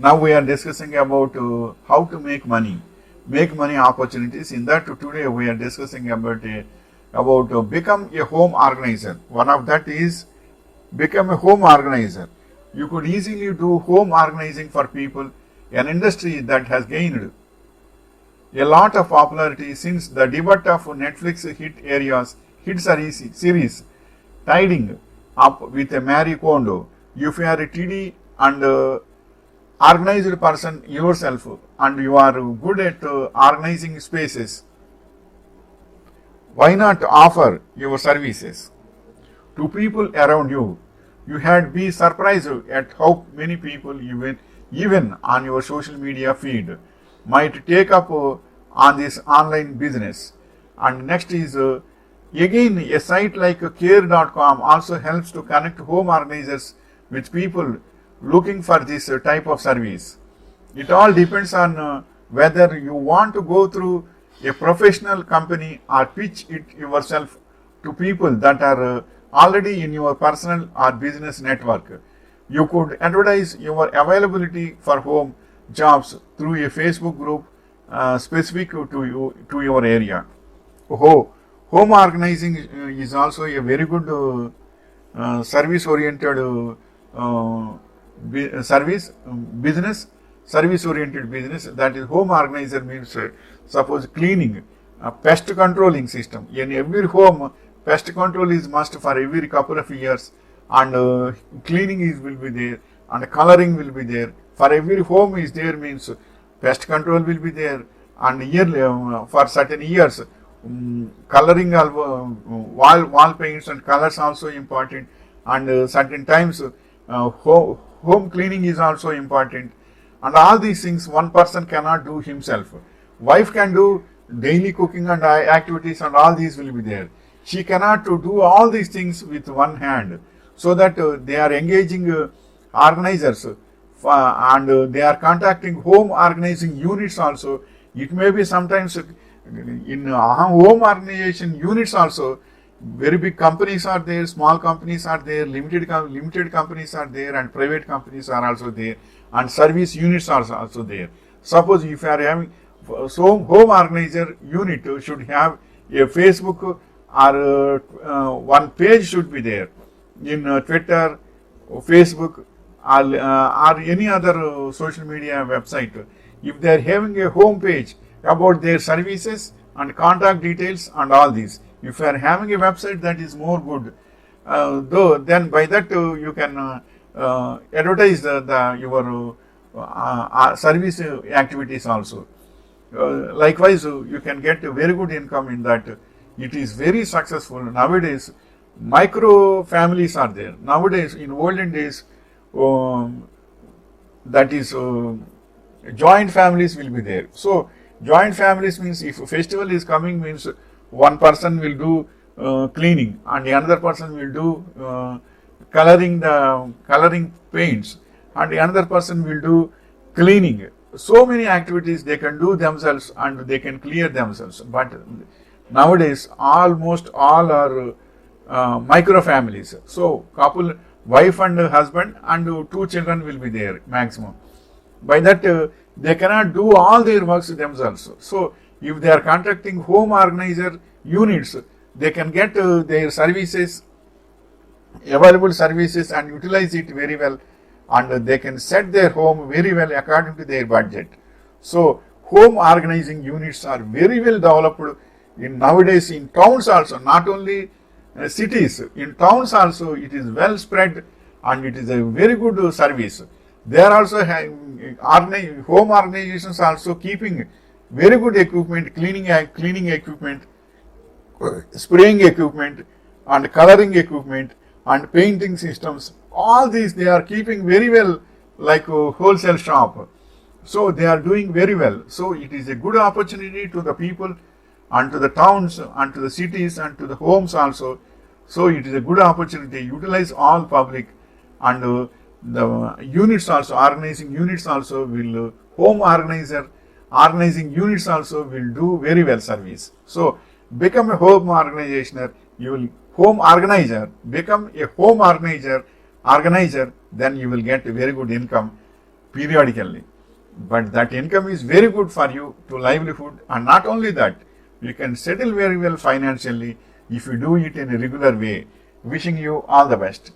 Now we are discussing about how to make money opportunities. In that today we are discussing about become a home organizer. One of that is become a home organizer. You could easily do home organizing for people, an industry that has gained a lot of popularity since the debut of Netflix hit series tidying up with a Marie Kondo. If you are a TD and organized person yourself and you are good at organizing spaces, why not offer your services to people around you? You had be surprised at how many people even on your social media feed might take up on this online business. And next is again a site like care.com also helps to connect home organizers with people looking for this type of service. It all depends on whether you want to go through a professional company or pitch it yourself to people that are already in your personal or business network. You could advertise your availability for home jobs through a Facebook group specific to your area. Home organizing is also a very good service oriented service oriented business. That is, home organizer means suppose cleaning, pest controlling system. In every home, pest control is must for every couple of years, and cleaning will be there, and coloring will be there. For every home is there means pest control will be there, and yearly for certain years coloring wall paints and colors also important, and certain times home cleaning is also important, and all these things one person cannot do himself. Wife can do daily cooking and activities, and all these will be there. She cannot do all these things with one hand, so that they are engaging organizers and they are contacting home organizing units also. It may be sometimes in home organization units also, very big companies are there, small companies are there, limited companies are there, and private companies are also there, and service units are also there. Suppose if you are having home organizer unit should have a Facebook or one page should be there in Twitter, Facebook, or any other social media website. If they are having a home page about their services and contact details and all these, if you are having a website, that is more good. Though then by that you can advertise your service activities also. Likewise, you can get a very good income in that. It is very successful nowadays. Micro families are there nowadays. In olden days, that is joint families will be there. So joint families means if a festival is coming means one person will do cleaning and another person will do coloring paints, and another person will do cleaning. So many activities they can do themselves and they can clear themselves. But nowadays almost all are micro families. So couple, wife and husband and two children will be there maximum. By that they cannot do all their works themselves. So if they are contracting home organizer units, they can get their services, available services, and utilize it very well, and they can set their home very well according to their budget. So home organizing units are very well developed in nowadays in towns also, not only cities. In towns also it is well spread, and it is a very good service. They are also home organizations also keeping very good equipment, cleaning equipment, spraying equipment, and coloring equipment, and painting systems. All these they are keeping very well, like a wholesale shop. So they are doing very well. So it is a good opportunity to the people, and to the towns, and to the cities, and to the homes also. So it is a good opportunity. Utilize all public, and the units also, organizing units also will, organizing units also will do very well service. So become a home organizer, you will home organizer, become a home organizer, then you will get a very good income. periodically. But that income is very good for you to livelihood, and not only that, you can settle very well financially if you do it in a regular way. Wishing you all the best.